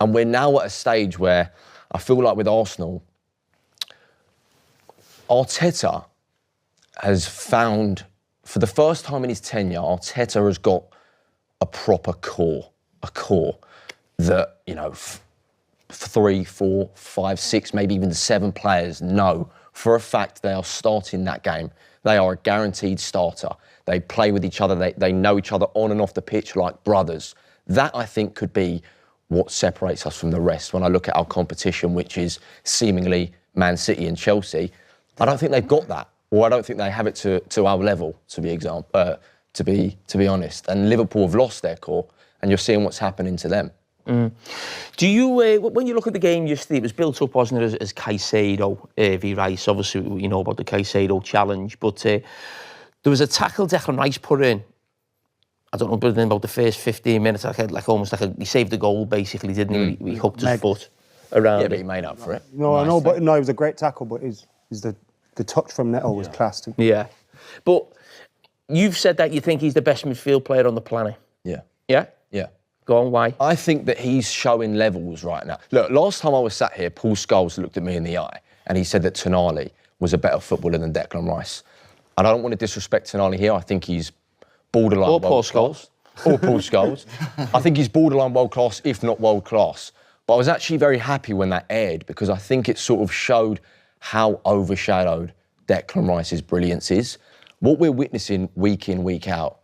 And we're now at a stage where I feel like with Arsenal, Arteta has found, for the first time in his tenure, Arteta has got a proper core that, you know, 3, 4, 5, 6, maybe even 7 players know for a fact they are starting that game. They are a guaranteed starter. They play with each other. They know each other on and off the pitch like brothers. That, I think, could be what separates us from the rest. When I look at our competition, which is seemingly Man City and Chelsea, I don't think they've got that, or I don't think they have it to our level, to be honest. And Liverpool have lost their core, and you're seeing what's happening to them. Do you, when you look at the game yesterday, it was built up, wasn't it, as Caicedo v Rice? Obviously, you know about the Caicedo challenge, but there was a tackle Declan Rice put in. I don't know, but then about the first 15 minutes, he saved the goal, basically, didn't he? He hooked his foot around it. Yeah, but he made up for it. No, I know, but no, it was a great tackle, but the touch from Neto was class too. Yeah. But you've said that you think he's the best midfield player on the planet. Yeah. Yeah? Yeah. Go on, why? I think that he's showing levels right now. Look, last time I was sat here, Paul Scholes looked at me in the eye and he said that Tonali was a better footballer than Declan Rice. And I don't want to disrespect Tonali here. I think he's borderline or Paul Scholes. Or Paul Scholes. I think he's borderline world class, if not world class. But I was actually very happy when that aired because I think it sort of showed how overshadowed Declan Rice's brilliance is. What we're witnessing week in, week out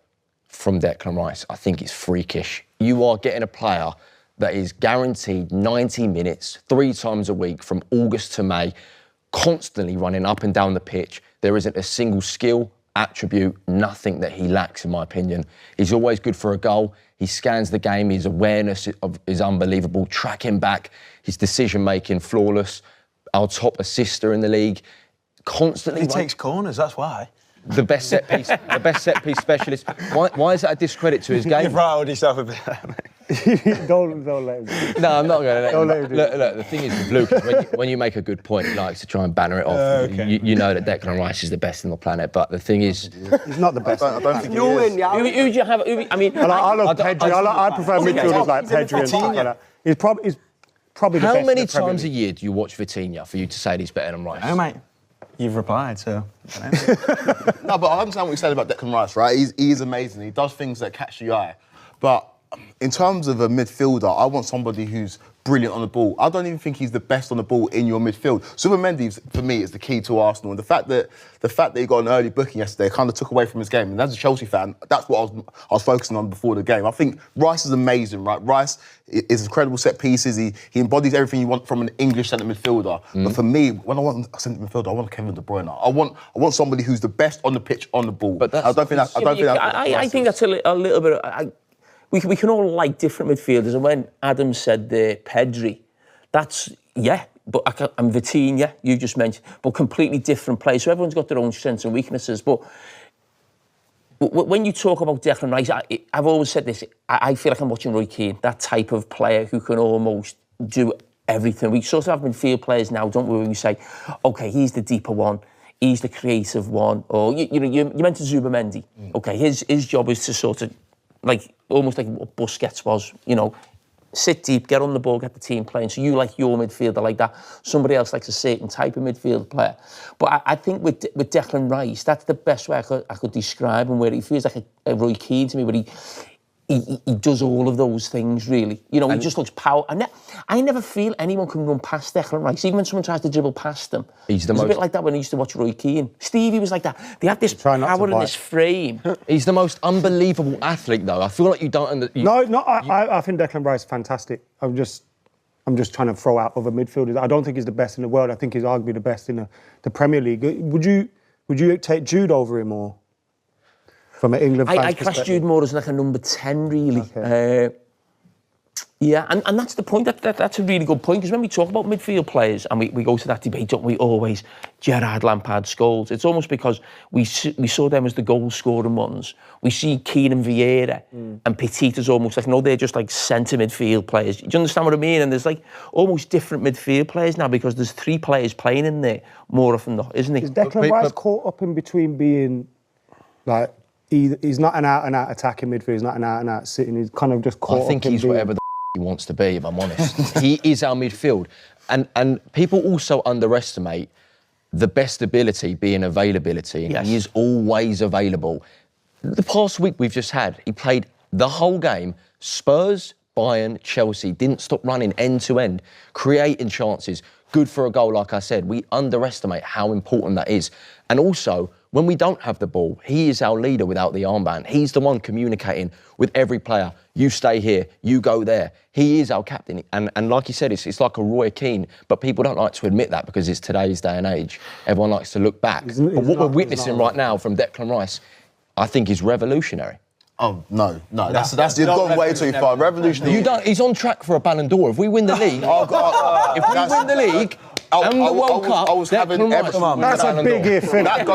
from Declan Rice, I think it's freakish. You are getting a player that is guaranteed 90 minutes, 3 times a week from August to May, constantly running up and down the pitch. There isn't a single skill, attribute, nothing that he lacks, in my opinion. He's always good for a goal. He scans the game. His awareness is unbelievable. Tracking back, his decision-making, flawless. Our top assister in the league. Constantly... He takes corners, that's why. The best set piece specialist. Why is that a discredit to his game? You've riled yourself a bit, mate. Don't let him. No, I'm not going to let Don't let him. Look, the thing is with Luke, when you make a good point, he likes to try and banner it off. Okay. You know that Declan Rice is the best in the planet, but the thing is... He's not the best. I don't think he is. Who do you have? I mean... I love Pedri. I prefer midfielders like Pedri and stuff like that. He's probably the best. How many in the Premier times a League. year do you watch Vitinha for you to say he's better than Rice? No, mate. You've replied, so... No, but I understand what you said about Declan Rice, right? He's amazing. He does things that catch the eye. But in terms of a midfielder, I want somebody who's brilliant on the ball. I don't even think he's the best on the ball in your midfield. Zubimendi, for me, is the key to Arsenal. And the fact that he got an early booking yesterday kind of took away from his game. And as a Chelsea fan, that's what I was focusing on before the game. I think Rice is amazing, right? Rice is incredible set pieces. He embodies everything you want from an English centre midfielder. But for me, when I want a centre midfielder, I want Kevin De Bruyne. I want somebody who's the best on the pitch, on the ball. But I don't think that's. I think that's a little bit. We can all like different midfielders, and when Adam said Pedri, that's, but I'm Vitinha, you just mentioned, but completely different players. So everyone's got their own strengths and weaknesses. But when you talk about Declan Rice, I've always said this, I feel like I'm watching Roy Keane, that type of player who can almost do everything. We sort of have midfield players now, don't we, where we say, OK, he's the deeper one, he's the creative one, or, you mentioned Zubimendi. OK, his job is to sort of, almost like what Busquets was, sit deep, get on the ball, get the team playing. So you like your midfielder like that. Somebody else likes a certain type of midfield player. But I think with Declan Rice, that's the best way I could describe him, where he feels like a Roy Keane to me, where he does all of those things, really. He just looks power. I never feel anyone can run past Declan Rice, even when someone tries to dribble past him. It's a bit like that when I used to watch Roy Keane. Stevie was like that. They had this power in this frame. He's the most unbelievable athlete, though. I feel like you don't... I think Declan Rice is fantastic. I'm just trying to throw out other midfielders. I don't think he's the best in the world. I think he's arguably the best in the Premier League. Would you take Jude over him, or... From an England I class Jude more as like a number 10, really. Okay. And that's the point. That's a really good point, because when we talk about midfield players, and we go to that debate, don't we, always, Gerrard, Lampard, Scholes, it's almost because we saw them as the goal-scoring ones. We see Keane and Vieira and Petit as almost like, they're just like centre midfield players. Do you understand what I mean? And there's like almost different midfield players now, because there's 3 players playing in there more often than not, isn't he? Is Declan Rice caught up in between being like... He's not an out-and-out attacking midfielder. He's not an out-and-out sitting. He's kind of just caught. I think he's whatever the he he wants to be, if I'm honest. He is our midfield. And people also underestimate the best ability being availability. Yes. He is always available. The past week we've just had, he played the whole game. Spurs, Bayern, Chelsea, didn't stop running end to end, creating chances. Good for a goal, like I said. We underestimate how important that is. And also, when we don't have the ball, he is our leader without the armband. He's the one communicating with every player. You stay here, you go there. He is our captain. And like you said, it's like a Roy Keane, but people don't like to admit that because it's today's day and age. Everyone likes to look back. But what we're witnessing right now from Declan Rice, I think is revolutionary. Oh, no. That's you've gone way too far. Revolutionary. He's on track for a Ballon d'Or. If we win the league, if we win the league and the World Cup, Declan Rice. That's a big if. That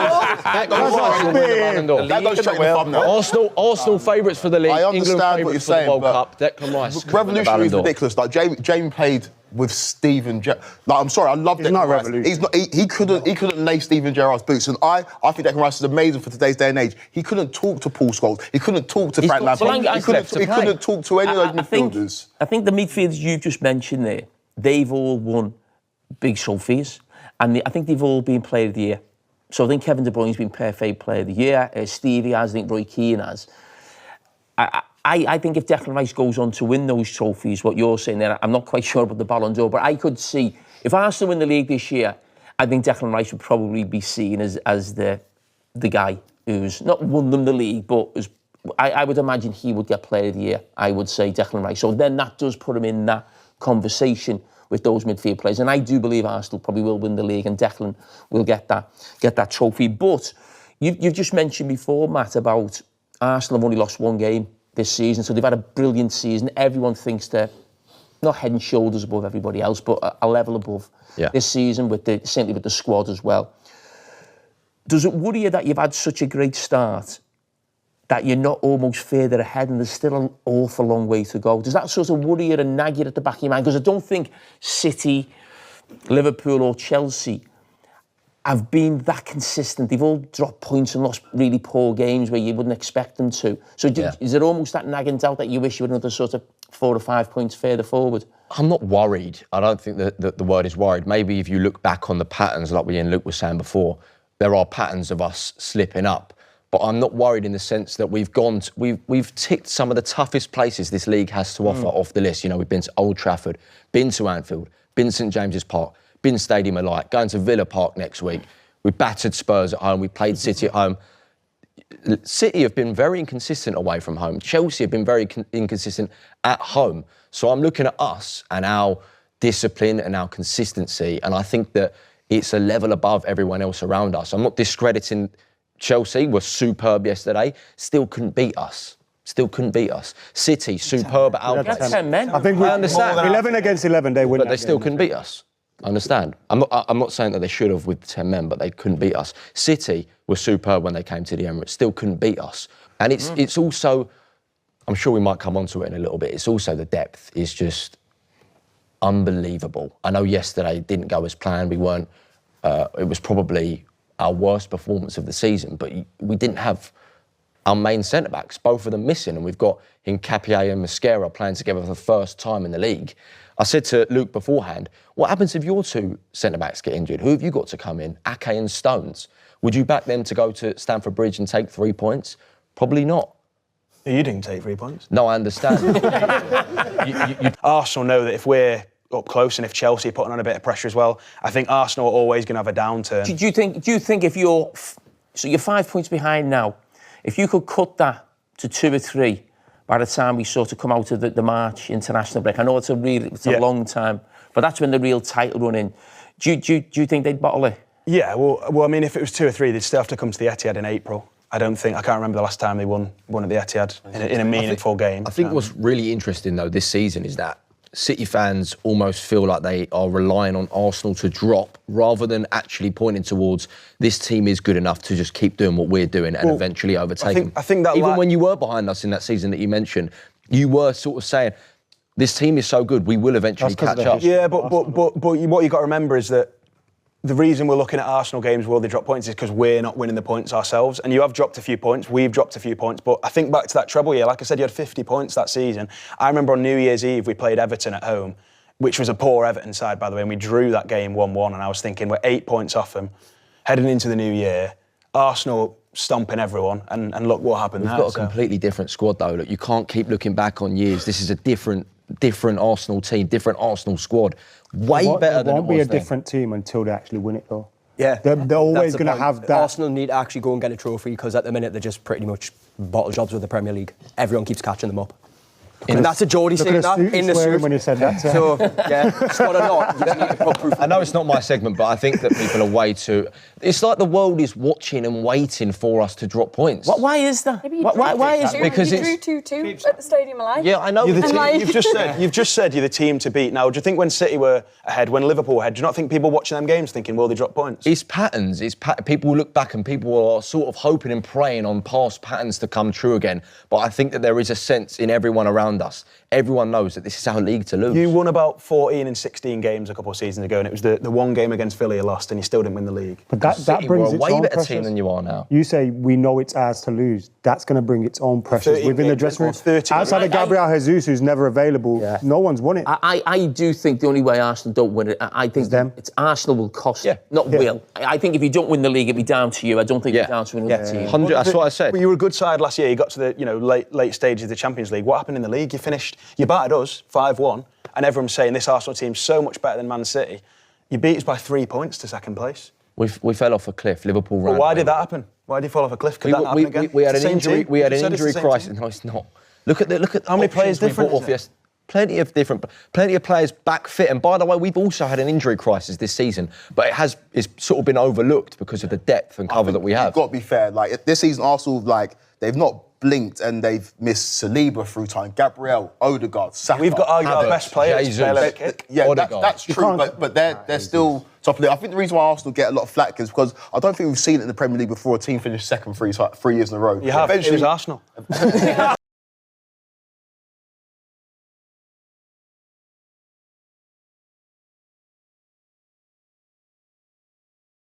goes straight in the thumbnail. Arsenal favourites for the league. I understand what you're saying, World but Cup. Declan Rice. Revolutionary is ridiculous. Like Jamie played with Steven Gerrard. Like, I'm sorry, I love Declan not Rice. revolutionary. He couldn't lay Steven Gerrard's boots. And I think Declan Rice is amazing for today's day and age. He couldn't talk to Paul Scholes. He couldn't talk to Frank Lampard. He couldn't talk to any of those midfielders. I think the midfielders you've just mentioned there, they've all won big trophies. And I think they've all been Player of the Year. So I think Kevin De Bruyne's been perfect Player of the Year. Stevie has, I think Roy Keane has. I think if Declan Rice goes on to win those trophies, what you're saying there, I'm not quite sure about the Ballon d'Or, but I could see, if Arsenal win the league this year, I think Declan Rice would probably be seen as the guy who's not won them the league, but I would imagine he would get Player of the Year, I would say, Declan Rice. So then that does put him in that conversation with those midfield players. And I do believe Arsenal probably will win the league and Declan will get that trophy. But you've just mentioned before, Matt, about Arsenal have only lost one game this season, so they've had a brilliant season. Everyone thinks they're not head and shoulders above everybody else, but a level above this season, certainly with the squad as well. Does it worry you that you've had such a great start that you're not almost further ahead and there's still an awful long way to go? Does that sort of worry you and nag you at the back of your mind? Because I don't think City, Liverpool or Chelsea have been that consistent. They've all dropped points and lost really poor games where you wouldn't expect them to. So is there almost that nagging doubt that you wish you had another sort of 4 or 5 points further forward? I'm not worried. I don't think that the word is worried. Maybe if you look back on the patterns, like we and Luke were saying before, there are patterns of us slipping up. But I'm not worried in the sense that we've ticked some of the toughest places this league has to offer off the list. You know, we've been to Old Trafford, been to Anfield, been to St James's Park, been Stadium of Light, going to Villa Park next week. We battered Spurs at home. We played City at home. City have been very inconsistent away from home. Chelsea have been very inconsistent at home. So I'm looking at us and our discipline and our consistency, and I think that it's a level above everyone else around us. I'm not discrediting Chelsea. Were superb yesterday. Still couldn't beat us. City, superb at our place. 10 men. I think we understand. 11 against 11, they win. But they still couldn't beat us. I understand. I'm not saying that they should have with 10 men, but they couldn't beat us. City were superb when they came to the Emirates. Still couldn't beat us. And it's also, I'm sure we might come onto it in a little bit. It's also the depth is just unbelievable. I know yesterday didn't go as planned. We weren't. It was probably our worst performance of the season, but we didn't have our main centre-backs, both of them missing, and we've got Nketiah and Mosquera playing together for the first time in the league. I said to Luke beforehand, what happens if your two centre-backs get injured? Who have you got to come in? Ake and Stones. Would you back them to go to Stamford Bridge and take 3 points? Probably not. You didn't take 3 points. No, I understand. Arsenal know that if we're up close and if Chelsea are putting on a bit of pressure as well, I think Arsenal are always going to have a downturn. Do you think if you're 5 points behind now, if you could cut that to 2 or 3 by the time we sort of come out of the March international break, I know it's a long time, but that's when the real title run in. Do you think they'd bottle it? Yeah, well, I mean, if it was 2 or 3, they'd still have to come to the Etihad in April. I can't remember the last time they won at the Etihad in a meaningful game. I think what's really interesting though this season is that City fans almost feel like they are relying on Arsenal to drop rather than actually pointing towards this team is good enough to just keep doing what we're doing and eventually overtake them. I think that even when you were behind us in that season that you mentioned, you were sort of saying, this team is so good, we will eventually catch up. Yeah, but what you got to remember is that the reason we're looking at Arsenal games where they drop points is because we're not winning the points ourselves. And you have dropped a few points, we've dropped a few points. But I think back to that treble year, like I said, you had 50 points that season. I remember on New Year's Eve, we played Everton at home, which was a poor Everton side, by the way, and we drew that game 1-1. And I was thinking, we're 8 points off them, heading into the new year. Arsenal stomping everyone, and look what happened there. We've got a completely different squad, though. Look, you can't keep looking back on years. This is a different Arsenal team, different Arsenal squad. Way better than it was. It won't be a then. different team until they actually win it, though. Yeah. They're always going to have that. Arsenal need to actually go and get a trophy because at the minute they're just pretty much bottle jobs with the Premier League. Everyone keeps catching them up. And that's a Geordie saying that in the suit. When you said that. So, yeah, squad or not, you just need to put proof. I know it's not my segment, but I think that people are way too... It's like the world is watching and waiting for us to drop points. Why is that? Why is Because you drew 2-2 at the Stadium of Light. Yeah, I know. You've just said you're the team to beat. Now, do you think when City were ahead, when Liverpool were ahead, do you not think people watching them games thinking, will they drop points? It's patterns. People will look back and people are sort of hoping and praying on past patterns to come true again. But I think that there is a sense in everyone around us. Everyone knows that this is our league to lose. You won about 14 and 16 games a couple of seasons ago, and it was the one game against Villa you lost, and you still didn't win the league. But that brings we're a its way own better pressures. team than you are now. You say we know it's ours to lose. That's going to bring its own pressures 13 within the games, dressing room. 13. Outside of Gabriel Jesus, who's never available, no one's won it. I do think the only way Arsenal don't win it, I think them. it's Arsenal will cost, Yeah. not will. I think if you don't win the league, it'll be down to you. I don't think it's down to another team. 100, that's what I said. But you were a good side last year. You got to the late stages of the Champions League. What happened in the league? You battered us 5-1, and everyone's saying this Arsenal team's so much better than Man City. You beat us by 3 points to second place. We fell off a cliff. Liverpool ran. But why did that happen? Why did you fall off a cliff? Could that happen again? We had It's an the same injury. team. We had You an said it's the injury same crisis. team. No, it's not. Look at How many players different is it? Yes, plenty of players back fit. And by the way, we've also had an injury crisis this season, but it's sort of been overlooked because of the depth and cover that we have. You've got to be fair. Like this season, Arsenal they've not blinked and they've missed Saliba through time, Gabriel, Odegaard, Saka. We've got our Havertz, best players. Jesus. to play like a kick. Yeah, Odegaard. that's true, but they're still top of the league. I think the reason why Arsenal get a lot of flack is because I don't think we've seen it in the Premier League before a team finished second 3 years in a row. You have. It was Arsenal.